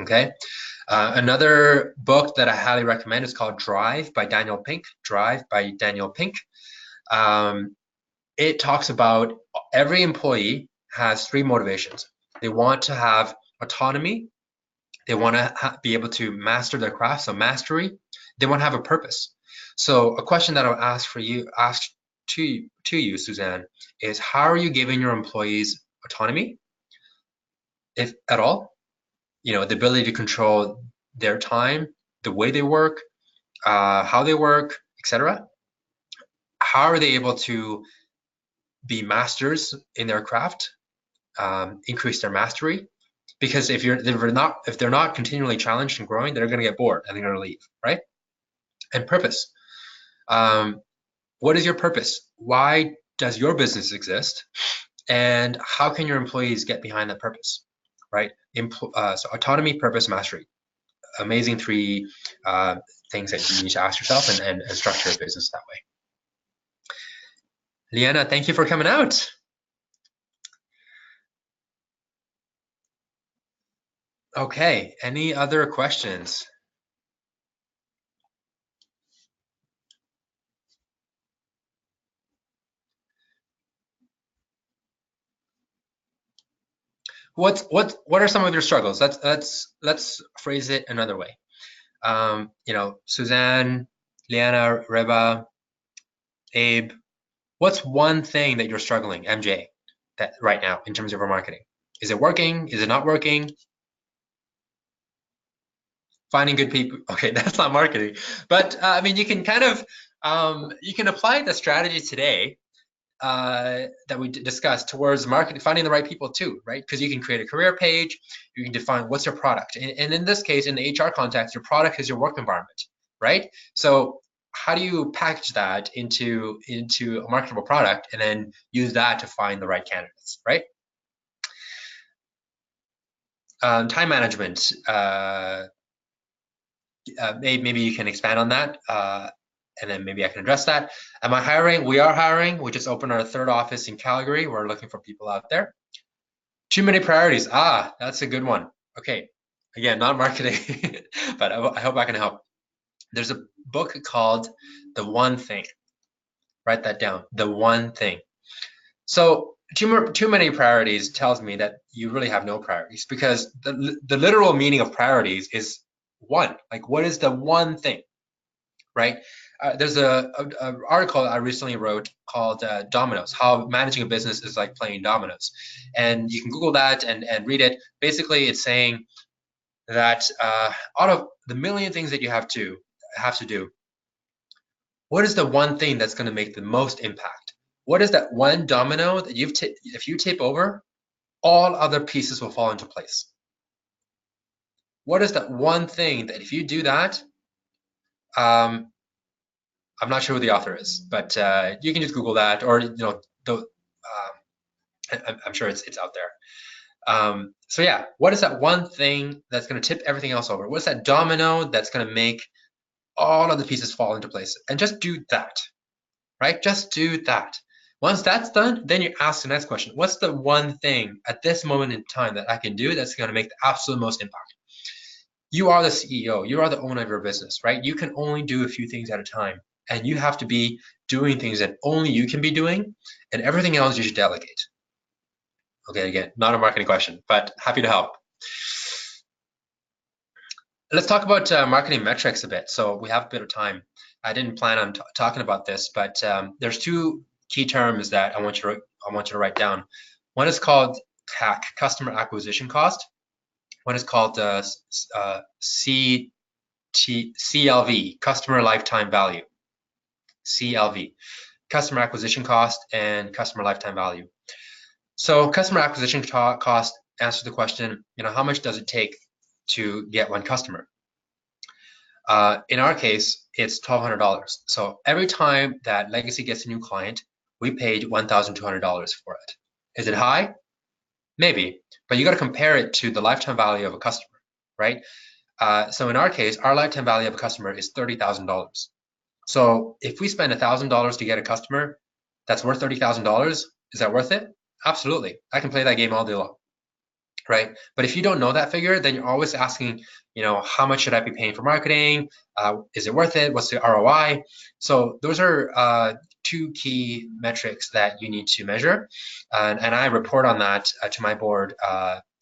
Speaker 1: Okay. Another book that I highly recommend is called Drive by Daniel Pink. It talks about every employee has 3 motivations. They want to have autonomy. They want to be able to master their craft, so mastery. They want to have a purpose. So a question that I'll ask to you, Suzanne, is how are you giving your employees autonomy, if at all? You know, the ability to control their time, the way they work, how they work, etc. How are they able to be masters in their craft, increase their mastery? Because if they're not continually challenged and growing, they're going to get bored and they're going to leave, right? And purpose. What is your purpose? Why does your business exist? And how can your employees get behind that purpose, right? So autonomy, purpose, mastery. Amazing 3 things that you need to ask yourself and structure a business that way. Liana, thank you for coming out. Okay, any other questions? What are some of your struggles? Let's phrase it another way. You know, Suzanne, Liana, Reba, Abe, what's one thing that you're struggling, MJ, that right now in terms of your marketing? Is it working? Is it not working? Finding good people. Okay, that's not marketing, but I mean, you can kind of you can apply the strategy today that we discussed towards marketing, finding the right people too, right? Because you can create a career page, you can define what's your product, and in this case, in the HR context, your product is your work environment, right? So how do you package that into a marketable product and then use that to find the right candidates, right? Time management. Maybe you can expand on that, and then maybe I can address that. Am I hiring? We are hiring. We just opened our 3rd office in Calgary. We're looking for people out there. Too many priorities. That's a good one. Okay, again, not marketing, but I hope I can help. There's a book called The One Thing. Write that down. The One Thing. So too many priorities tells me that you really have no priorities, because the literal meaning of priorities is one. Like, what is the one thing, right? There's a article I recently wrote called Dominoes, how managing a business is like playing dominoes. And you can Google that and read it. Basically, it's saying that out of the million things that you have to do, What is the one thing that's going to make the most impact? What is that one domino that if you tip over, all other pieces will fall into place? What is that one thing that if you do that, I'm not sure who the author is, but you can just Google that, or I'm sure it's out there. So yeah, what is that one thing that's going to tip everything else over? What's that domino that's going to make all of the pieces fall into place? And just do that, right? Just do that. Once that's done, then you ask the next question. What's the one thing at this moment in time that I can do that's going to make the absolute most impact? You are the CEO, you are the owner of your business, right? You can only do a few things at a time, and you have to be doing things that only you can be doing, and everything else you should delegate. Okay, again, not a marketing question, but happy to help. Let's talk about marketing metrics a bit. So we have a bit of time. I didn't plan on talking about this, but there's two key terms that I want you to write down. One is called CAC, customer acquisition cost. One is called CLV, customer lifetime value. CLV, customer acquisition cost and customer lifetime value. So customer acquisition cost answers the question, how much does it take to get one customer? In our case, it's $1,200. So every time that Legacy gets a new client, we paid $1,200 for it. Is it high? Maybe, but you got to compare it to the lifetime value of a customer, right? So in our case, our lifetime value of a customer is $30,000. So if we spend $1,000 to get a customer that's worth $30,000, is that worth it? Absolutely. I can play that game all day long, right? But if you don't know that figure, then you're always asking, how much should I be paying for marketing? Is it worth it? What's the ROI? So those are two key metrics that you need to measure, and I report on that to my board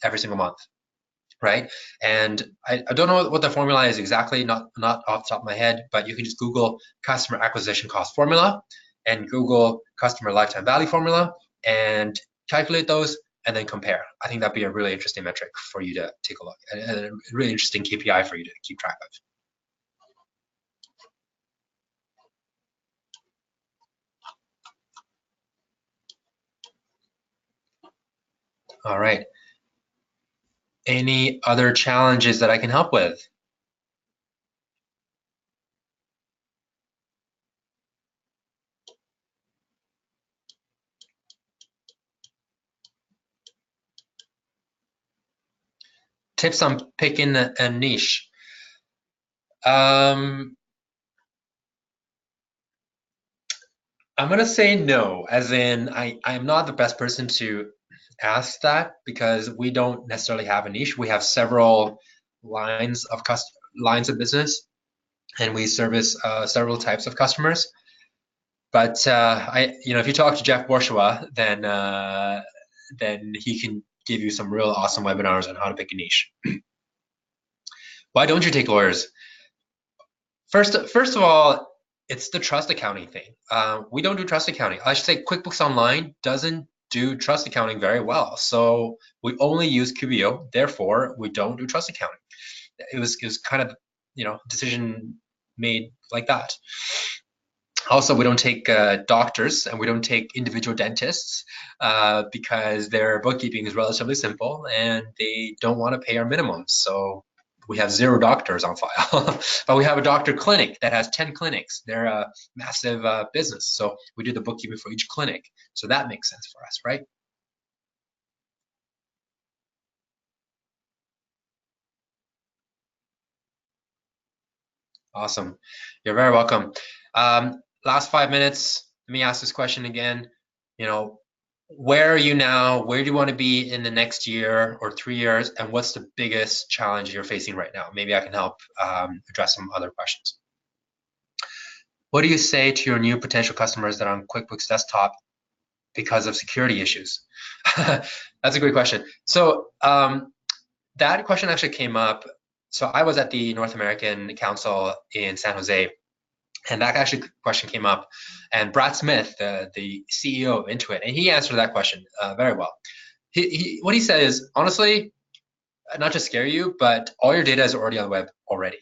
Speaker 1: every single month. Right, and I don't know what the formula is exactly, not off the top of my head, but you can just Google customer acquisition cost formula and Google customer lifetime value formula and calculate those and then compare. I think that'd be a really interesting metric for you to take a look at, and a really interesting KPI for you to keep track of. All right. Any other challenges that I can help with? Tips on picking a niche. I'm gonna say no, as in I'm not the best person to ask that because we don't necessarily have a niche. We have several lines of business, and we service several types of customers. But if you talk to Jeff Bourgeois, then he can give you some real awesome webinars on how to pick a niche. Why don't you take lawyers? First of all, it's the trust accounting thing. We don't do trust accounting. I should say QuickBooks Online doesn't do trust accounting very well. So we only use QBO, therefore we don't do trust accounting. It was kind of, decision made like that. Also, we don't take doctors and we don't take individual dentists because their bookkeeping is relatively simple and they don't want to pay our minimums. So we have 0 doctors on file, but we have a doctor clinic that has 10 clinics. They're a massive business. So we do the bookkeeping for each clinic. So that makes sense for us, right? Awesome. You're very welcome. Last 5 minutes, let me ask this question again. Where are you now? Where do you want to be in the next year or 3 years? And what's the biggest challenge you're facing right now? Maybe I can help address some other questions. What do you say to your new potential customers that are on QuickBooks Desktop because of security issues? That's a great question. So that question actually came up. So I was at the North American Council in San Jose, and that actually question came up, and Brad Smith, the CEO of Intuit, and he answered that question very well. What he said is, honestly, not to scare you, but all your data is already on the web already,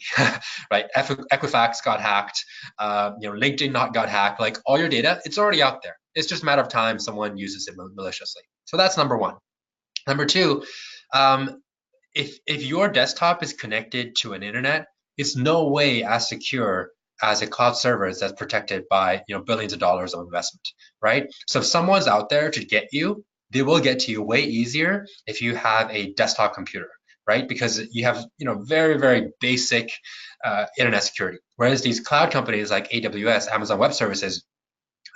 Speaker 1: right? Equifax got hacked, LinkedIn not got hacked. Like all your data, it's already out there. It's just a matter of time someone uses it maliciously. So that's number one. Number two, if your desktop is connected to an internet, it's no way as secure as a cloud server that's protected by billions of dollars of investment, right? So if someone's out there to get you, they will get to you way easier if you have a desktop computer, right? Because you have very, very basic internet security. Whereas these cloud companies like AWS, Amazon Web Services,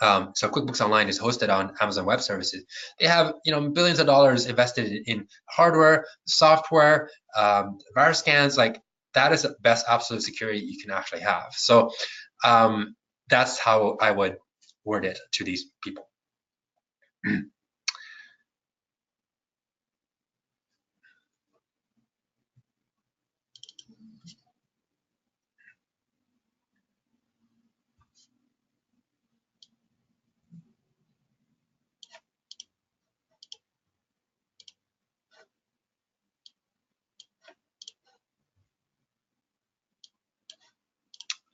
Speaker 1: so QuickBooks Online is hosted on Amazon Web Services. They have billions of dollars invested in hardware, software, virus scans. Like that is the best absolute security you can actually have. So that's how I would word it to these people.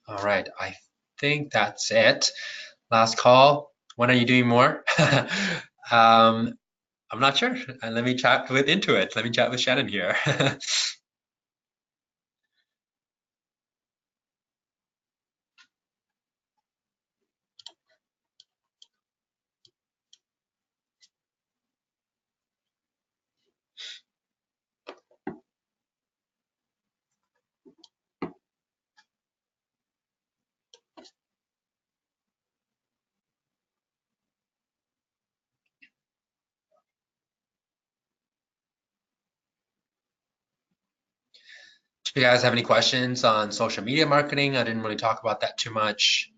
Speaker 1: All right, I think that's it. Last call. When are you doing more? I'm not sure. Let me chat with Intuit. Let me chat with Shannon here. Do you guys have any questions on social media marketing? I didn't really talk about that too much.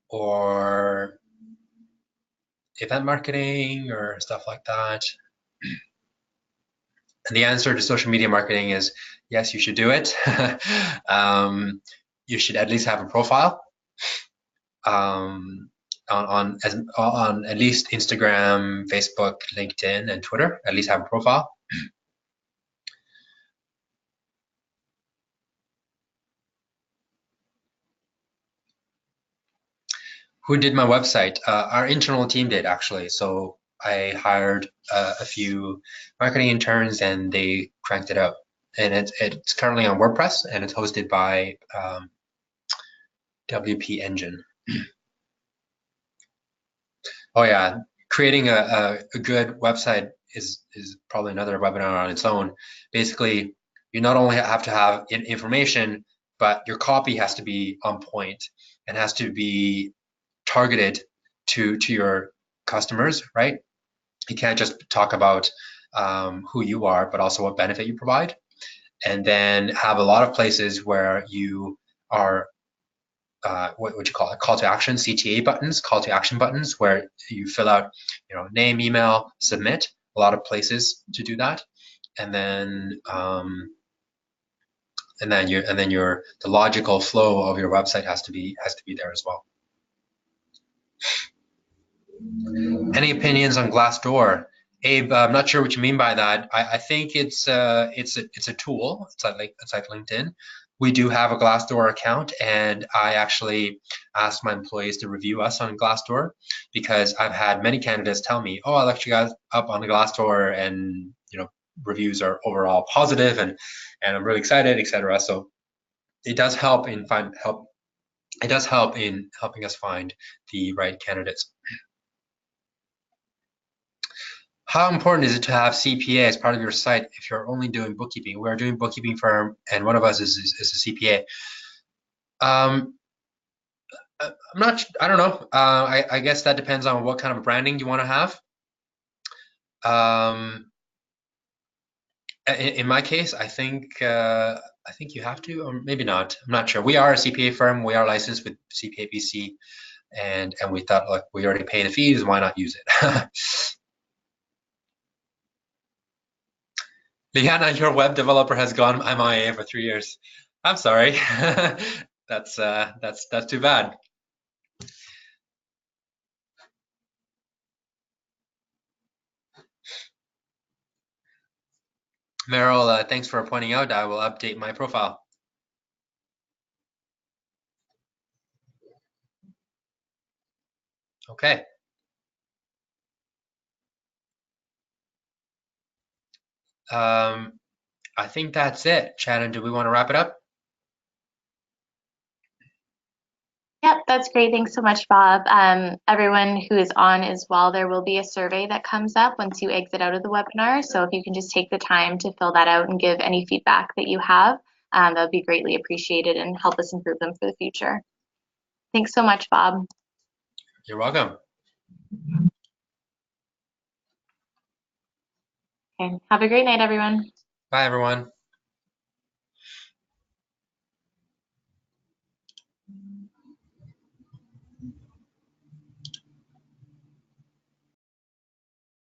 Speaker 1: Or event marketing or stuff like that. And the answer to social media marketing is yes, you should do it. You should at least have a profile on at least Instagram, Facebook, LinkedIn, and Twitter. At least have a profile. Who did my website? Our internal team did, actually. So I hired a few marketing interns and they cranked it out. And it's currently on WordPress and it's hosted by WP Engine. Oh yeah, creating a good website is probably another webinar on its own. Basically, you not only have to have information, but your copy has to be on point and has to be targeted to your customers, right? You can't just talk about who you are, but also what benefit you provide, and then have a lot of places where you are what would you call it? Call to action, CTA buttons, call to action buttons, where you fill out, name, email, submit. A lot of places to do that, and then the logical flow of your website has to be there as well. Any opinions on Glassdoor? Abe, I'm not sure what you mean by that. I think it's a tool. It's like LinkedIn. We do have a Glassdoor account, and I actually asked my employees to review us on Glassdoor because I've had many candidates tell me, "Oh, I looked you guys up on the Glassdoor, and reviews are overall positive, and I'm really excited, etc." So it does help in helping us find the right candidates. How important is it to have CPA as part of your site if you're only doing bookkeeping? We're doing bookkeeping firm, and one of us is a CPA. I'm not. I don't know. I guess that depends on what kind of branding you want to have. In my case, I think you have to, or maybe not. I'm not sure. We are a CPA firm. We are licensed with CPA BC, and we thought, like, we already pay the fees. Why not use it? Liana, your web developer has gone MIA for 3 years. I'm sorry. That's too bad. Meryl, thanks for pointing out. I will update my profile. Okay. I think that's it. Shannon, do we want to wrap it up?
Speaker 2: Yep, that's great. Thanks so much, Bob. Everyone who is on as well, there will be a survey that comes up once you exit out of the webinar. So if you can just take the time to fill that out and give any feedback that you have, that would be greatly appreciated and help us improve them for the future. Thanks so much, Bob.
Speaker 1: You're welcome.
Speaker 2: Okay, have a great night, everyone.
Speaker 1: Bye, everyone.